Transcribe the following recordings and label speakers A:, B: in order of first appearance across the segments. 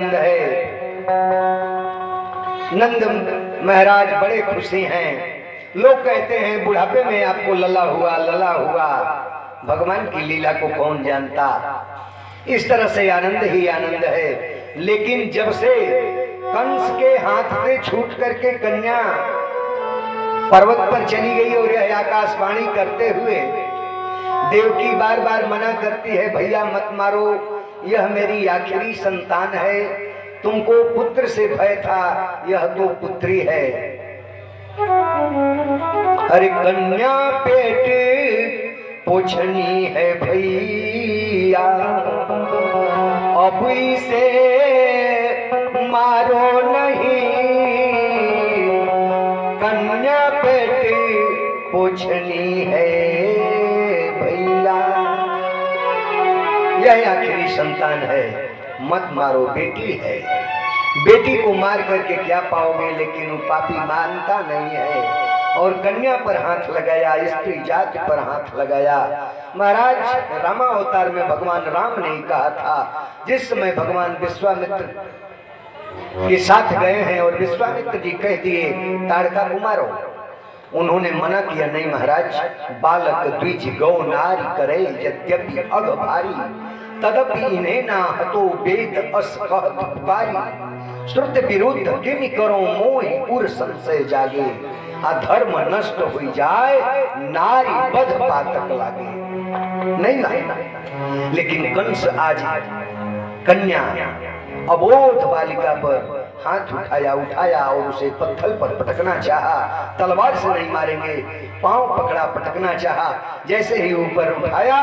A: है। नंद महाराज बड़े खुशी हैं। लोग कहते हैं बुढ़ापे में आपको लला हुआ लला हुआ। भगवान की लीला को कौन जानता। इस तरह से आनंद ही आनंद है। लेकिन जब से कंस के हाथ से छूट करके कन्या पर्वत पर चली गई और यह आकाशवाणी करते हुए देवकी बार बार मना करती है, भैया मत मारो, यह मेरी आखिरी संतान है। तुमको पुत्र से भय था, यह तो पुत्री है। अरे कन्या पेट पोछनी है भैया, अब इसे मारो नहीं। कन्या पेट पोछनी है भैया, यह आखिरी संतान है, मत मारो, बेटी है। बेटी को मार करके क्या पाओगे। लेकिन वो पापी मानता नहीं है और कन्या पर हाथ लगाया, स्त्री जाति पर हाथ लगाया। महाराज रामावतार में भगवान राम ने कहा था, जिस समय भगवान विश्वामित्र के साथ गए हैं और विश्वामित्र जी कह दिए ताड़का को मारो, उन्होंने मना किया, नहीं महाराज, बालक द्विज गौ नारी करे यद्यपि अग भारी, तदपि इन्हें ना हतो वेद अस कहत पुकारी। श्रुत विरुद्ध किम करो मोहि उर संशय जागे, अधर्म नष्ट हुई जाए नारी बध पातक लागे। नहीं नहीं, लेकिन कंस आज कन्या अबोध बालिका पर हाथ उठाया और उसे पत्थर पर पटकना चाहा। तलवार से नहीं मारेंगे, पांव पकड़ा पटकना चाहा। जैसे ही ऊपर उठाया,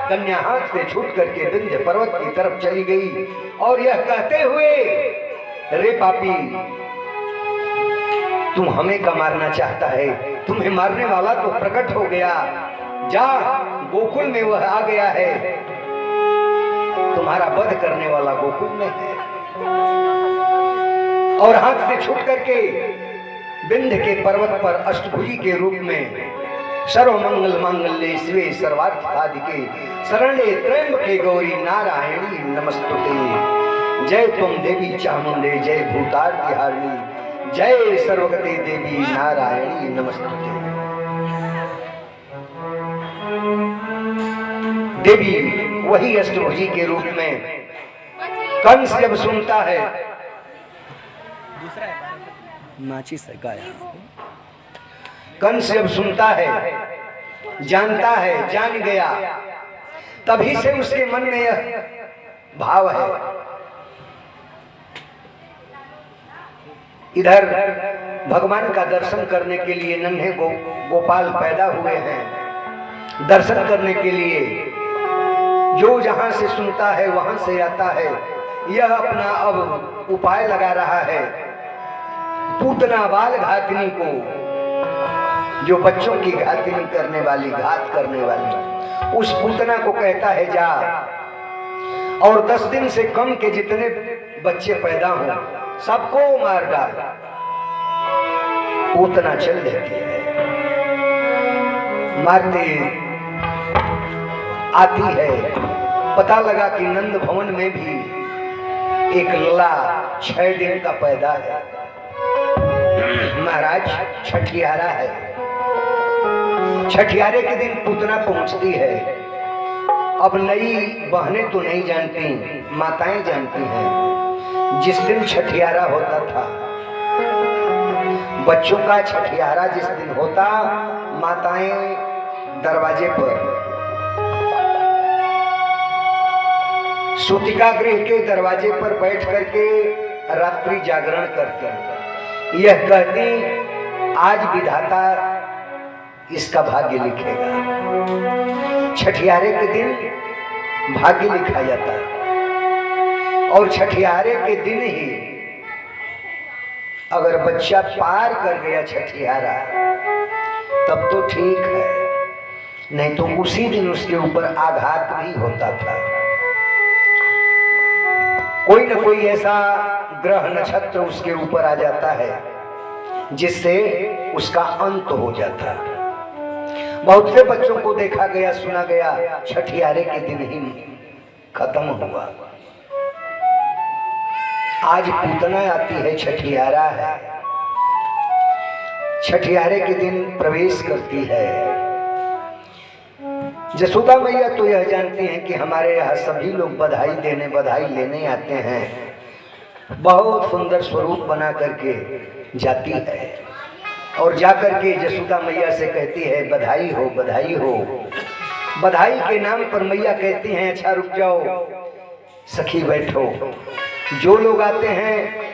A: कन्या हाथ से छूट करके विंध्य पर्वत की तरफ चली गई और यह कहते हुए, रे पापी, तुम हमें का मारना चाहता है, तुम्हें मारने वाला तो प्रकट हो गया। जा, गोकुल में वह आ गया है, तुम्हारा वध करने वाला गोकुल में है। और हाथ से छूट करके विंध्य के पर्वत पर अष्टभुजी के रूप में सर्वमंगल मांगल्ये शिवे सर्वार्थ साधिके शरण्ये त्र्यंबके गौरी नारायणी नमस्तुते। जय तुम देवी चामुंडे, जय भूतार्तिहारिणी, जय सर्वगते देवी नारायणी नमस्तुते। देवी वही अष्टभुजी के रूप में। कंस जब सुनता है, माचिस से गाया, कंस जब सुनता है, जानता है, जान गया, तभी से उसके मन में यह भाव है। इधर भगवान का दर्शन करने के लिए नन्हे गोपाल पैदा हुए हैं। दर्शन करने के लिए जो जहां से सुनता है वहां से आता है। यह अपना अब उपाय लगा रहा है। पूतना बाल घातनी को, जो बच्चों की घातनी करने वाली, घात करने वाली, उस पूतना को कहता है जा और 10 दिन से कम के जितने बच्चे पैदा हों सबको मार डाल। पूतना चल देती है, मारते आती है। पता लगा कि नंद भवन में भी एक लला 6 दिन का पैदा है। महाराज छठियारा है। छठियारे के दिन पूतना पहुंचती है। अब नई बहनें तो नहीं जानती, माताएं जानती हैं। जिस दिन छठियारा होता था, बच्चों का छठियारा जिस दिन होता, माताएं दरवाजे पर, सूतिका गृह के दरवाजे पर बैठ करके रात्रि जागरण करते। यह कहती, आज विधाता इसका भाग्य लिखेगा। छठियारे के दिन भाग्य लिखा जाता और छठियारे के दिन ही अगर बच्चा पार कर गया छठियारा तब तो ठीक है, नहीं तो उसी दिन उसके ऊपर आघात भी होता था। कोई न कोई ऐसा ग्रह नक्षत्र उसके ऊपर आ जाता है जिससे उसका अंत हो जाता। बहुत से बच्चों को देखा गया, सुना गया, छठियारे के दिन ही खत्म हुआ। आज पूतना आती है, छठियारा है, छठियारे के दिन प्रवेश करती है। जसोदा मैया तो यह जानती हैं कि हमारे यहाँ सभी लोग बधाई देने, बधाई लेने आते हैं। बहुत सुंदर स्वरूप बना करके जाती है और जाकर के जसोदा मैया से कहती है बधाई हो, बधाई हो। बधाई के नाम पर मैया कहती हैं अच्छा रुक जाओ सखी, बैठो। जो लोग आते हैं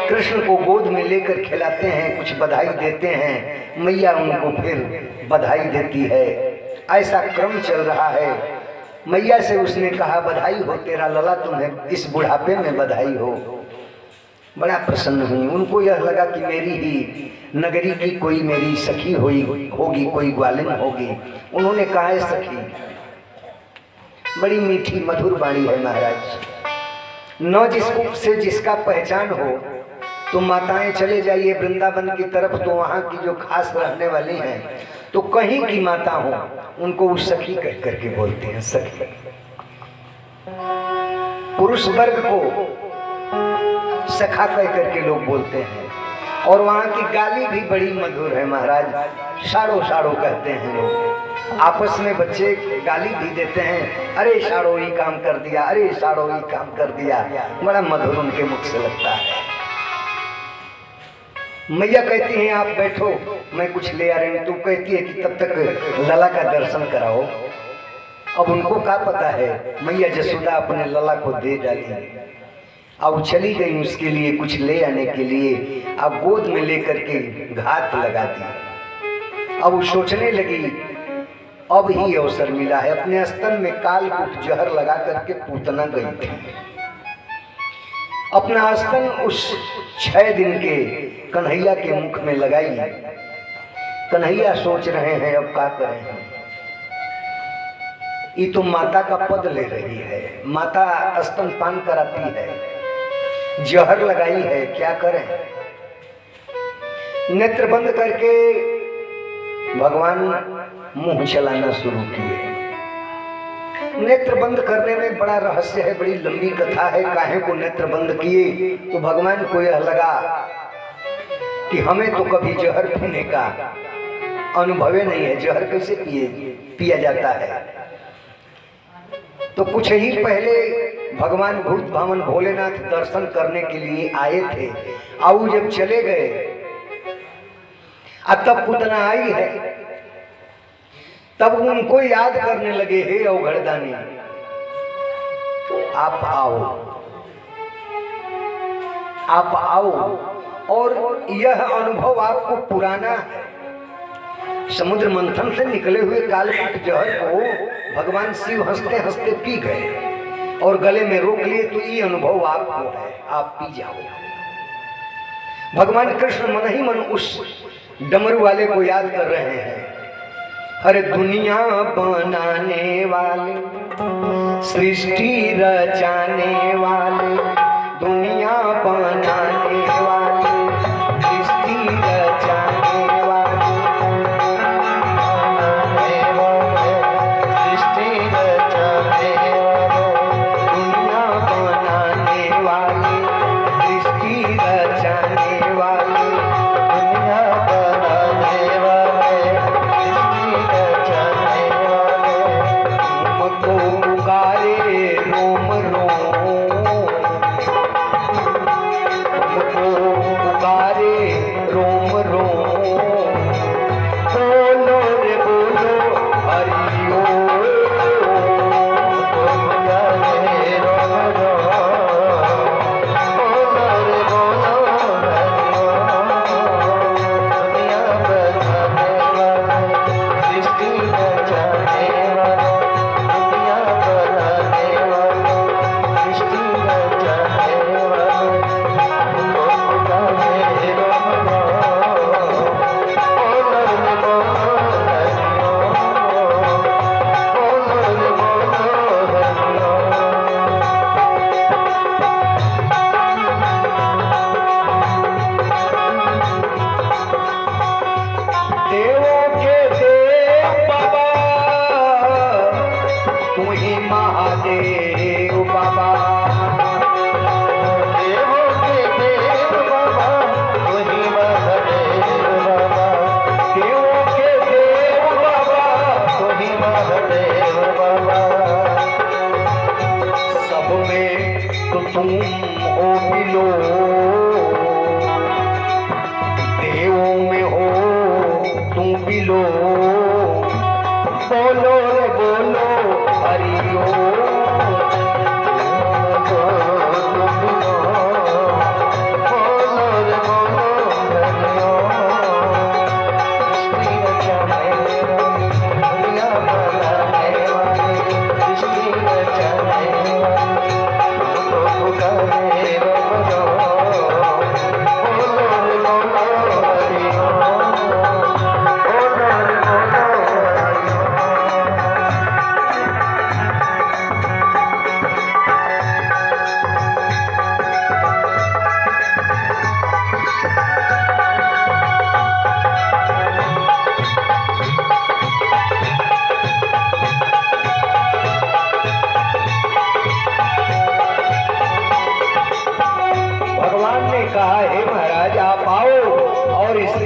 A: कृष्ण को गोद में लेकर खिलाते हैं, कुछ बधाई देते हैं, मैया उनको फिर बधाई देती है। ऐसा क्रम चल रहा है। मैया से उसने कहा बधाई हो तेरा लला, तुम्हें इस बुढ़ापे में बधाई हो। बड़ा प्रसन्न हुई। उनको यह लगा कि मेरी ही नगरी की कोई मेरी सखी होगी, कोई ग्वालिन होगी। उन्होंने कहा है सखी, बड़ी मीठी मधुर वाणी है महाराज, न जिसको से जिसका पहचान हो तो माताएं चले जाइए वृंदावन की तरफ, तो वहाँ की जो खास रहने वाली हैं तो कहीं की माता हो उनको उस सखी कह करके बोलते हैं सखी। पुरुष वर्ग को सखा कह करके लोग बोलते हैं। और वहाँ की गाली भी बड़ी मधुर है महाराज, साड़ो साड़ो कहते हैं लोग। आपस में बच्चे गाली भी देते हैं, अरे साड़ो ये काम कर दिया, अरे साड़ो ये काम कर दिया, बड़ा मधुर उनके मुख से लगता है। मैया कहती हैं आप बैठो, मैं कुछ ले आ रही हूँ। तू कहती है कि तब तक लला का दर्शन कराओ। अब उनको क्या पता है, मैया जसोदा अपने लला को दे डाली। अब चली गई उसके लिए कुछ ले आने के लिए। अब गोद में लेकर के घात लगा दी। अब वो सोचने लगी अब ही अवसर मिला है। अपने स्तन में कालकूट जहर लगा करके पूतना गई थी। अपना स्तन उस 6 दिन के कन्हैया के मुख में लगाई। कन्हैया सोच रहे हैं अब क्या करें, ये तो माता का पद ले रही है, माता स्तनपान कराती है, जहर लगाई है, क्या करें। नेत्र बंद करके भगवान मुंह चलाना शुरू किए। नेत्र बंद करने में बड़ा रहस्य है, बड़ी लंबी कथा है। काहे को नेत्र बंद किए, तो भगवान को यह लगा कि हमें तो कभी जहर पीने का अनुभव नहीं है, जहर कैसे पिया जाता है। तो कुछ ही पहले भगवान भूत भावन भोलेनाथ दर्शन करने के लिए आए थे। और जब चले गए तब पूतना आई है, तब उनको याद करने लगे, हे अवघड़दानी आप आओ, आप आओ। और यह अनुभव आपको पुराना है। समुद्र मंथन से निकले हुए कालकूट जहर को भगवान शिव हंसते हंसते पी गए और गले में रोक लिए, तो ये अनुभव आपको है, आप पी जाओ। भगवान कृष्ण मन ही मन उस डमरू वाले को याद कर रहे हैं। हर दुनिया बनाने वाले, सृष्टि रचाने वाले, दुनिया बनाने वाले, सृष्टि रचाने वाले, सृष्टि रचाने वाले, दुनिया बनाने वाले, सृष्टि रचाने वाले, दुनिया बनाने वाले, सृष्टि रचाने वाले, तुमको पुकारे रोम रोम, तुम हो बिलो, देवों में हो तुम बिलो, बोलो रे बोलो हरिओ।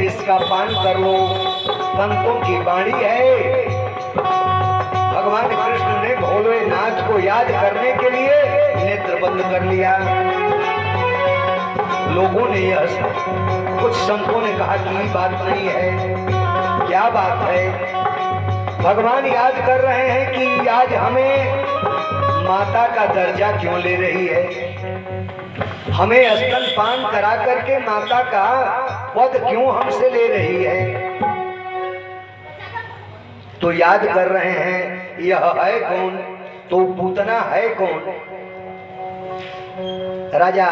A: इसका पान कर लो, संतों की वाणी है। भगवान कृष्ण ने भोलेनाथ को याद करने के लिए नेत्र बंद कर लिया। लोगों ने यह, कुछ संतों ने कहा कि बात नहीं है। क्या बात है? भगवान याद कर रहे हैं कि आज हमें माता का दर्जा क्यों ले रही है, हमें स्तनपान करा करके माता का पद क्यों हमसे ले रही है। तो याद कर रहे हैं यह है कौन, तो पूतना है कौन? राजा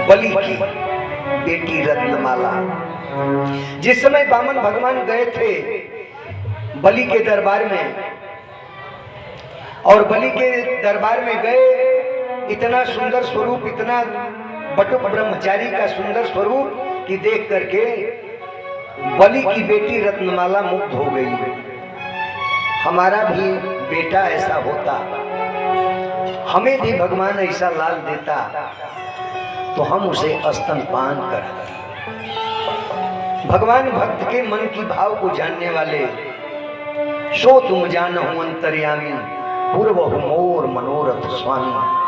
A: बलि की बेटी रत्नमाला। जिस समय वामन भगवान गए थे बलि के दरबार में, और बलि के दरबार में गए, इतना सुंदर स्वरूप, इतना बटुक ब्रह्मचारी का सुंदर स्वरूप कि देख करके बलि की बेटी रत्नमाला मुग्ध हो गई। हमारा भी बेटा ऐसा होता, हमें भी भगवान ऐसा लाल देता तो हम उसे स्तनपान कराते। भगवान भक्त के मन की भाव को जानने वाले, सो तुम जानहु अंतर्यामी, पूर्वहु मोर मनोरथ स्वामी।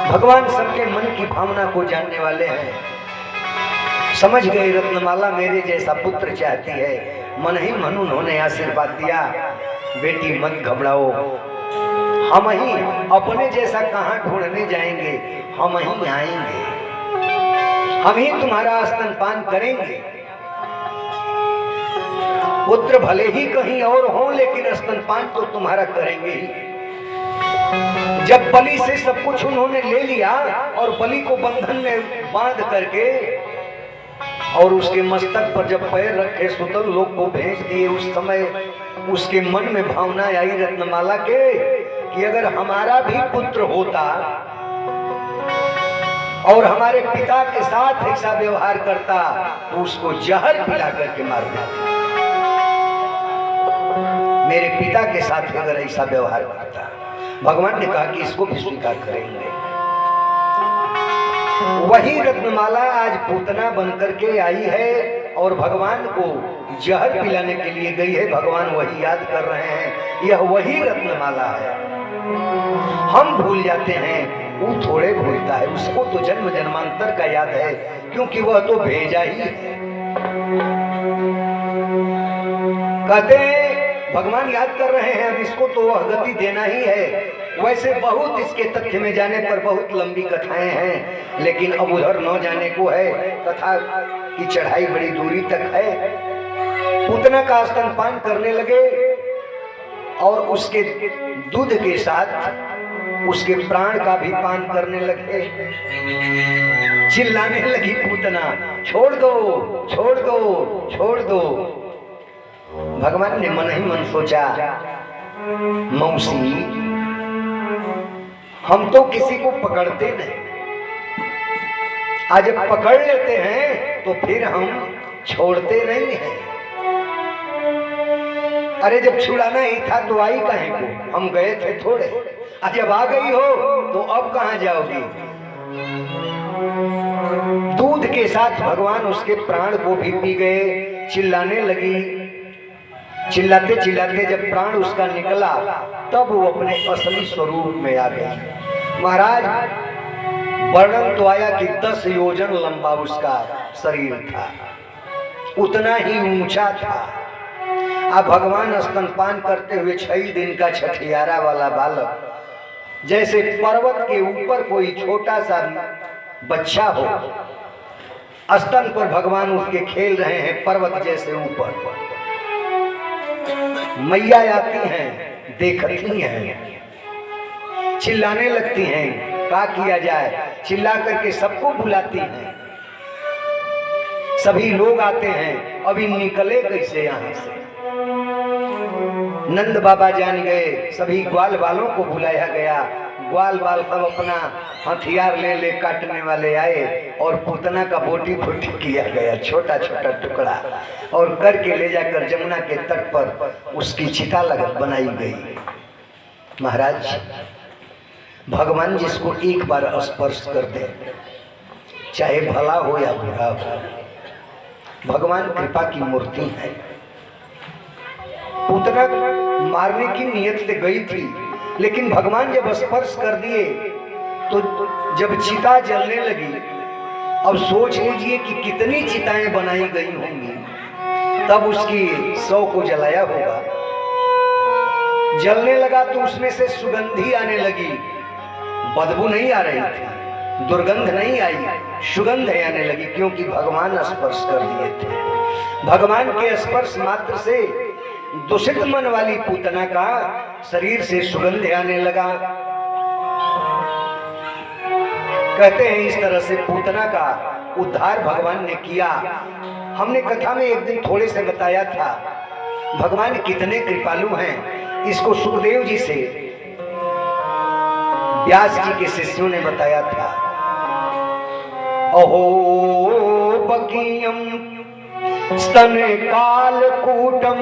A: भगवान सबके मन की भावना को जानने वाले हैं। समझ गए रत्नमाला मेरे जैसा पुत्र चाहती है। मन ही मन उन्होंने आशीर्वाद दिया, बेटी मत घबराओ, हम ही अपने जैसा कहाँ ढूंढने जाएंगे, हम ही आएंगे, हम ही तुम्हारा स्तनपान करेंगे। पुत्र भले ही कहीं और हो, लेकिन स्तनपान तो तुम्हारा करेंगे ही। जब बलि से सब कुछ उन्होंने ले लिया और बलि को बंधन में बांध करके और उसके मस्तक पर जब पैर रखे, सुतल लोग को भेज दिए, उस समय उसके मन में भावना आई रत्नमाला के कि अगर हमारा भी पुत्र होता और हमारे पिता के साथ ऐसा व्यवहार करता तो उसको जहर पिला करके मार देता। मेरे पिता के साथ अगर ऐसा व्यवहार करता, भगवान ने कहा कि इसको भी स्वीकार करेंगे। वही रत्नमाला आज पूतना बनकर के आई है और भगवान को जहर पिलाने के लिए गई है। भगवान वही याद कर रहे हैं, यह वही रत्नमाला है। हम भूल जाते हैं, वो थोड़े भूलता है, उसको तो जन्म जन्मांतर का याद है, क्योंकि वह तो भेजा ही है। कहते हैं भगवान याद कर रहे हैं, अब इसको तो वह गति देना ही है। वैसे बहुत इसके तथ्य में जाने पर बहुत लंबी कथाएं हैं, लेकिन अब उधर न जाने को है। कथा की चढ़ाई बड़ी दूरी तक है। पूतना का स्तनपान करने लगे और उसके दूध के साथ उसके प्राण का भी पान करने लगे। चिल्लाने लगी पूतना, छोड़ दो, छोड़ दो, छोड़ दो। भगवान ने मन ही मन सोचा, मौसी हम तो किसी को पकड़ते नहीं, आज जब पकड़ लेते हैं तो फिर हम छोड़ते नहीं हैं। अरे जब छुड़ाना ही था तो आई काहे को, हम गए थे थोड़े, आज जब आ गई हो तो अब कहां जाओगी। दूध के साथ भगवान उसके प्राण को भी पी गए। चिल्लाने लगी, चिल्लाते चिल्लाते जब प्राण उसका निकला तब वो अपने असली स्वरूप में आ गई। महाराज वर्णन तो आया कि 10 योजन लंबा उसका शरीर था, उतना ही ऊंचा था। अब भगवान स्तनपान करते हुए 6 दिन का छठियारा वाला बालक, जैसे पर्वत के ऊपर कोई छोटा सा बच्चा हो, स्तन पर भगवान उसके खेल रहे हैं पर्वत जैसे ऊपर। मैया आती हैं, देखती हैं, चिल्लाने लगती हैं, क्या किया जाए, चिल्ला करके सबको बुलाती हैं। सभी लोग आते हैं, अभी निकले कैसे यहाँ से। नंद बाबा जान गए, सभी ग्वाल वालों को बुलाया गया। ग्वाल वाल सब अपना हथियार ले ले काटने वाले आए और पूतना का बोटी बोटी किया गया, छोटा छोटा टुकड़ा, और करके ले जाकर जमुना के तट पर उसकी चिता लगत बनाई गई। महाराज भगवान जिसको एक बार स्पर्श कर दे, चाहे भला हो या बुरा हो, भगवान कृपा की मूर्ति है। पूतना मारने की नियत से गई थी, लेकिन भगवान जब स्पर्श कर दिए तो जब चिता जलने लगी, अब सोच लीजिए कि कितनी चिताएं बनाई गई होंगी, तब उसकी 100 को जलाया होगा। जलने लगा तो उसमें से सुगंधी आने लगी, बदबू नहीं आ रही थी, दुर्गंध नहीं आई, सुगंध आने लगी, क्योंकि भगवान स्पर्श कर दिए थे। भगवान के स्पर्श मात्र से दूषित मन वाली पूतना का शरीर से सुगंध आने लगा। कहते हैं इस तरह से पूतना का उद्धार भगवान ने किया। हमने कथा में एक दिन थोड़े से बताया था, भगवान कितने कृपालु हैं। इसको सुखदेव जी से व्यास जी के शिष्यों ने बताया था। अहो बकीयम स्तन कालकूटम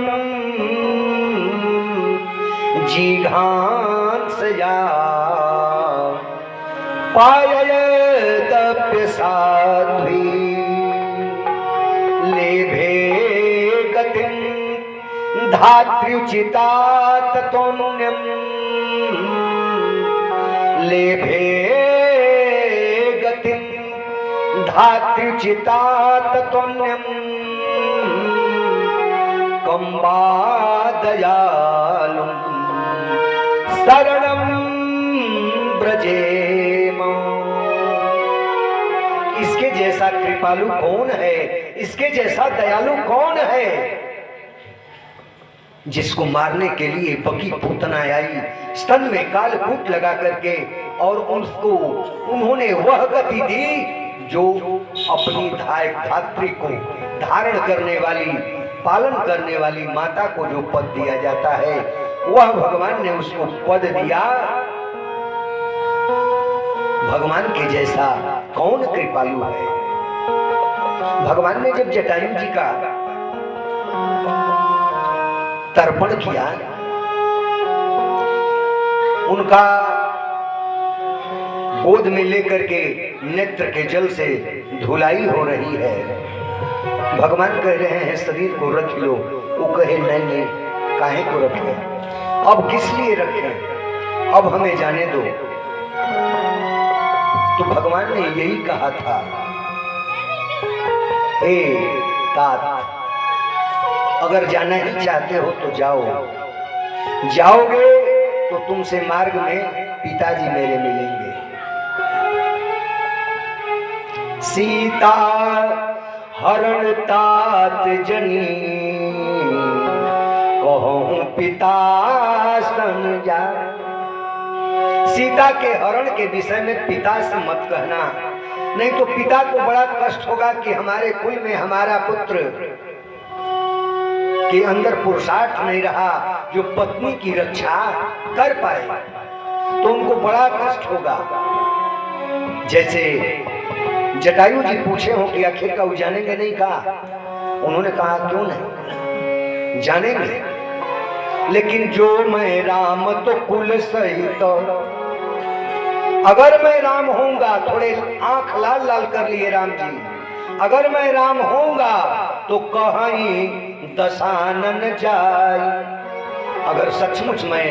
A: जिघांस या पाययत साध्वी लेभे गतिं धात्र्युचितात तोन्यम लेभे गतिं धात्र्युचितात तोन्यम कंबा दयालुं शरणं ब्रजेम। इसके जैसा कृपालु कौन है, इसके जैसा दयालु कौन है, जिसको मारने के लिए बकी पूतना आई, स्तन में कालकूट लगा करके, और उसको उन्होंने वह गति दी जो अपनी धात्री को धारण करने वाली, पालन करने वाली माता को जो पद दिया जाता है, वह भगवान ने उसको पद दिया। भगवान के जैसा कौन कृपालु है। भगवान ने जब जटायु जी का तर्पण किया, उनका गोद में लेकर के नेत्र के जल से धुलाई हो रही है। भगवान कह रहे हैं शरीर को रख लो, वो कहे नहीं, काहे को रखें, अब किस लिए रखें, अब हमें जाने दो। तो भगवान ने यही कहा था, हे तात, अगर जाना ही चाहते हो तो जाओ, जाओगे तो तुमसे मार्ग में पिताजी मेरे मिलेंगे। सीता हरण तात जनी कहूं पिता सन जा। सीता के हरण के विषय में पिता से मत कहना, नहीं तो पिता को बड़ा कष्ट होगा कि हमारे कुल में हमारा पुत्र के अंदर पुरुषार्थ नहीं रहा जो पत्नी की रक्षा कर पाए, तो उनको बड़ा कष्ट होगा। जैसे जटायु जी पूछे हो कि आखिर का वो जानेंगे नहीं, कहा, उन्होंने कहा क्यों नहीं, जानेंगे, लेकिन जो मैं राम तो कुल सहित, अगर मैं राम होऊंगा, थोड़े आंख लाल लाल कर लिए राम जी, अगर मैं राम होऊंगा तो कहीं दशानन जाए। अगर सचमुच मैं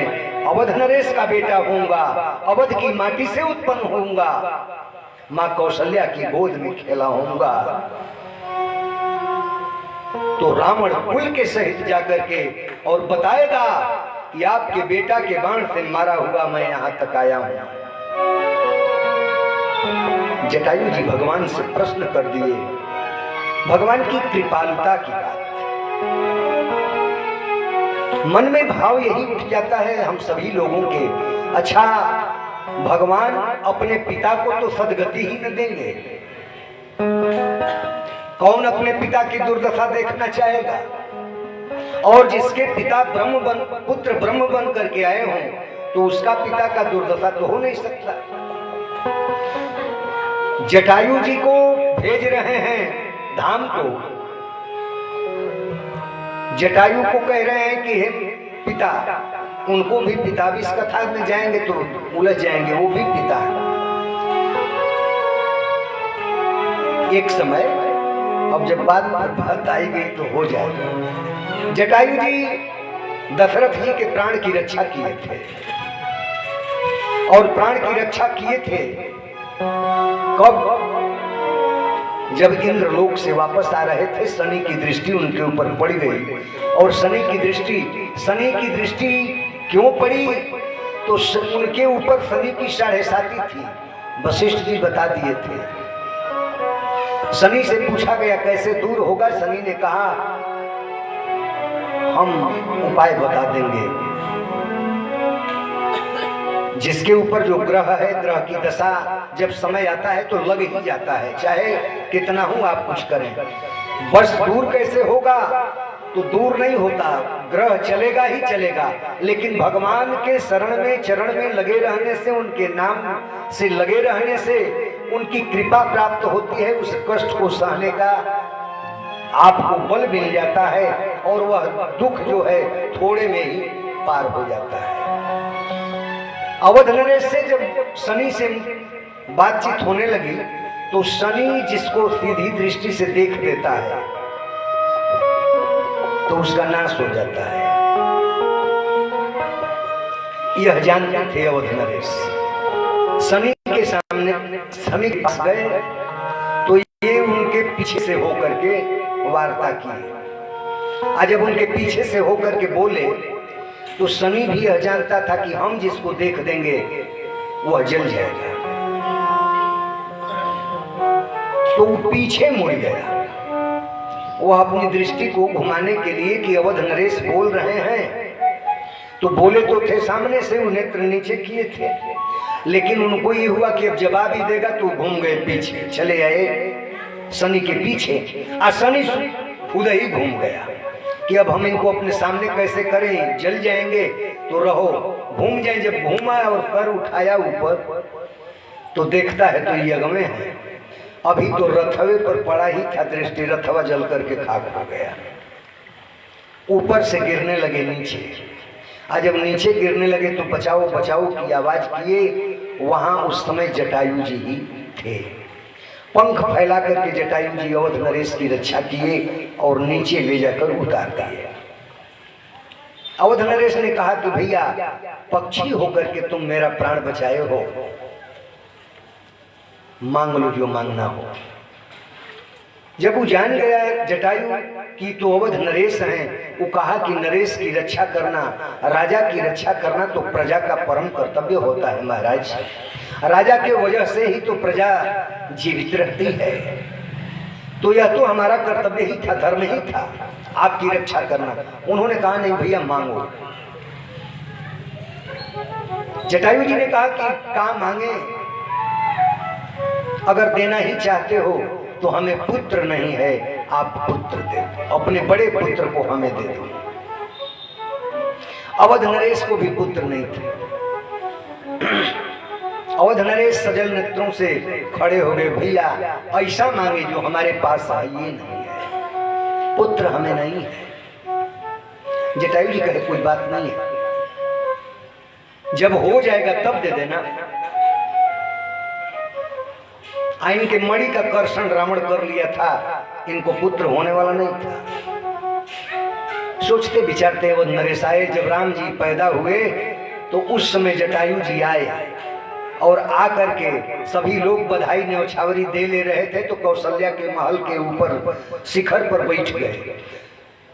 A: अवध नरेश का बेटा होऊंगा, अवध की माटी से उत्पन्न होऊंगा, माँ कौशल्या की गोद में खेला होऊंगा। तो रावण कुल के सहित जाकर के और बताएगा कि आपके बेटा के बाण से मारा हुआ मैं यहां तक आया हूं। जटायु जी भगवान से प्रश्न कर दिए, भगवान की कृपालुता की बात। मन में भाव यही उठ जाता है हम सभी लोगों के, अच्छा भगवान अपने पिता को तो सदगति ही न देंगे, कौन अपने पिता की दुर्दशा देखना चाहेगा? और जिसके पिता पुत्र ब्रह्म बन करके आए हों तो उसका पिता का दुर्दशा तो हो नहीं सकता। जटायु जी को भेज रहे हैं धाम को, जटायु को कह रहे हैं कि हे पिता, उनको भी पिता भी इस कथा में जाएंगे तो उलझ जाएंगे, वो भी पिता। एक समय अब जब बात आई गई तो हो जाएगा। जटायु जी दशरथ जी के प्राण की रक्षा किए थे और प्राण की रक्षा किए थे कब? जब इंद्रलोक से वापस आ रहे थे, शनि की दृष्टि उनके ऊपर पड़ गई। और शनि की दृष्टि क्यों पड़ी? तो उनके ऊपर शनि की 7.5 थी, वशिष्ठ जी बता दिए थे। शनि से पूछा गया कैसे दूर होगा? शनि ने कहा हम उपाय बता देंगे। जिसके ऊपर जो ग्रह है, ग्रह की दशा जब समय आता है तो लग ही जाता है, चाहे कितना हो आप कुछ करें। बस दूर कैसे होगा? तो दूर नहीं होता, ग्रह चलेगा ही चलेगा, लेकिन भगवान के शरण में चरण में लगे रहने से, उनके नाम से लगे रहने से उनकी कृपा प्राप्त होती है। उस कष्ट को सहने का आपको बल मिल जाता है और वह दुख जो है थोड़े में ही पार हो जाता है। अवध नरेश से जब शनि से बातचीत होने लगी तो शनि जिसको सीधी दृष्टि से देख देता है तो उसका नाश हो जाता है। यह जानते थे अवध नरेश। शनि के सामने शनि के पास गए तो ये उनके पीछे से होकर के वार्ता की। आज जब उनके पीछे से होकर के बोले तो शनि भी यह जानता था कि हम जिसको देख देंगे वह जल जाएगा, तो वो पीछे मुड़ गया। वह अपनी दृष्टि को घुमाने के लिए कि अवध नरेश बोल रहे हैं, तो बोले तो थे सामने से, उन्हें नेत्र नीचे किए थे, लेकिन उनको ये हुआ कि अब जवाब ही देगा तो घूम गए पीछे, चले आए शनि के पीछे। शनि खुद ही घूम गया कि अब हम इनको अपने सामने कैसे करें, जल जाएंगे तो रहो, घूम जाए। जब घूमा और पर उठाया ऊपर तो देखता है तो ये अगमे है, अभी तो रथवे पर पड़ा ही था दृष्टि, रथवा जल करके खाक हो गया। ऊपर से गिरने लगे नीचे। आज जब नीचे गिरने लगे तो बचाओ बचाओ की आवाज किए। वहां उस समय जटायु जी ही थे। पंख फैला करके जटायु जी अवध नरेश की रक्षा किए और नीचे ले जाकर उतार दिए। अवध नरेश ने कहा कि भैया पक्षी होकर के तुम मेरा प्राण बचाए हो, मांग लो जो मांगना हो। जब वो जान गया जटायु की तो अवध नरेश हैं, वो कहा कि नरेश की रक्षा करना, राजा की रक्षा करना तो प्रजा का परम कर्तव्य होता है महाराज। राजा के वजह से ही तो प्रजा जीवित रहती है, तो यह तो हमारा कर्तव्य ही था, धर्म ही था आपकी रक्षा करना। उन्होंने कहा नहीं भैया मांगो। जटायु जी ने कहा कि काम मांगे, अगर देना ही चाहते हो तो हमें पुत्र नहीं है, आप पुत्र दे, अपने बड़े पुत्र को हमें दे दो। अवध नरेश को भी पुत्र नहीं थे। अवध नरेश सजल नेत्रों से खड़े हो गए, भैया ऐसा मांगे जो हमारे पास है, ये नहीं है, पुत्र हमें नहीं है। जटायु जी कहे कोई बात नहीं है, जब हो जाएगा तब दे देना। आइन के मणि का कर्षण रावण कर लिया था, इनको पुत्र होने वाला नहीं था। सोचते विचारते अवध नरेश आए। जब राम जी पैदा हुए तो उस समय जटायु जी आए और आकर के सभी लोग बधाई न्यौछावरी दे ले रहे थे, तो कौशल्या के महल के ऊपर शिखर पर बैठ गए।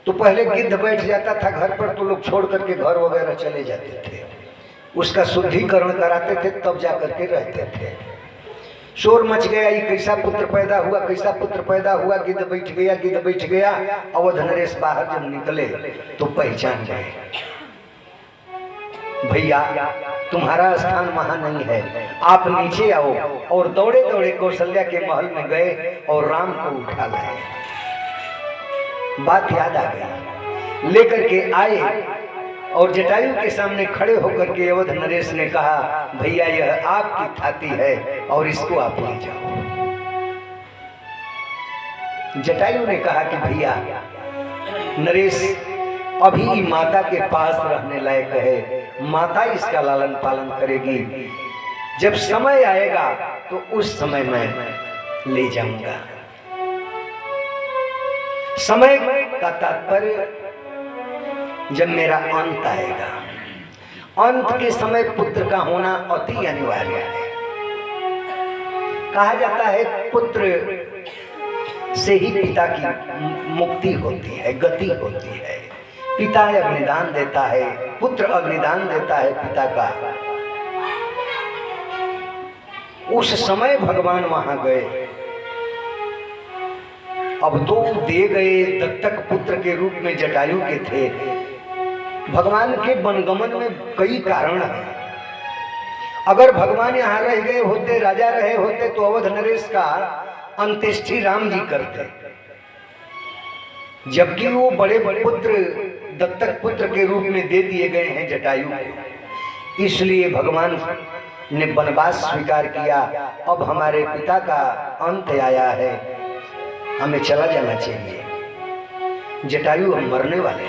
A: तो पहले गिद्ध बैठ जाता था घर पर, तो लोग छोड़ करके घर वगैरह चले जाते थे, उसका शुद्धिकरण कराते थे, तब जाकर के रहते थे। शोर मच गया, ये कैसा पुत्र पैदा हुआ, कैसा पुत्र पैदा हुआ, गिद्ध बैठ गया, गिद्ध बैठ गया। अवध नरेश बाहर जब निकले तो पहचान गए, भैया तुम्हारा स्थान वहां नहीं है, आप नीचे आओ। और दौड़े दौड़े कौशल्या के महल में गए और राम को उठा लाए। बात याद आ गई, लेकर के आए और जटायु के सामने खड़े होकर के अवध नरेश ने कहा, भैया यह आपकी थाती है और इसको आप ले जाओ। जटायु ने कहा कि भैया नरेश अभी माता के पास रहने लायक है, माता इसका लालन पालन करेगी, जब समय आएगा तो उस समय मैं ले जाऊंगा। समय का तात्पर्य जब मेरा अंत आएगा, अंत के समय पुत्र का होना अति अनिवार्य है। कहा जाता है पुत्र से ही पिता की मुक्ति होती है, गति होती है। पिता अग्निदान देता है, पुत्र अग्निदान देता है पिता का। उस समय भगवान वहां गए, अब तो दे गए, दत्तक पुत्र के रूप में जटायु के थे। भगवान के वनगमन में कई कारण हैं। अगर भगवान यहाँ रह गए होते, राजा रहे होते, तो अवध नरेश का अंत्येष्टि राम जी करते, जबकि वो बड़े बड़े पुत्र दत्तक पुत्र के रूप में दे दिए गए हैं जटायु को। इसलिए भगवान ने वनवास स्वीकार किया। अब हमारे पिता का अंत आया है, हमें चला जाना चाहिए। जटायु हम मरने वाले हैं।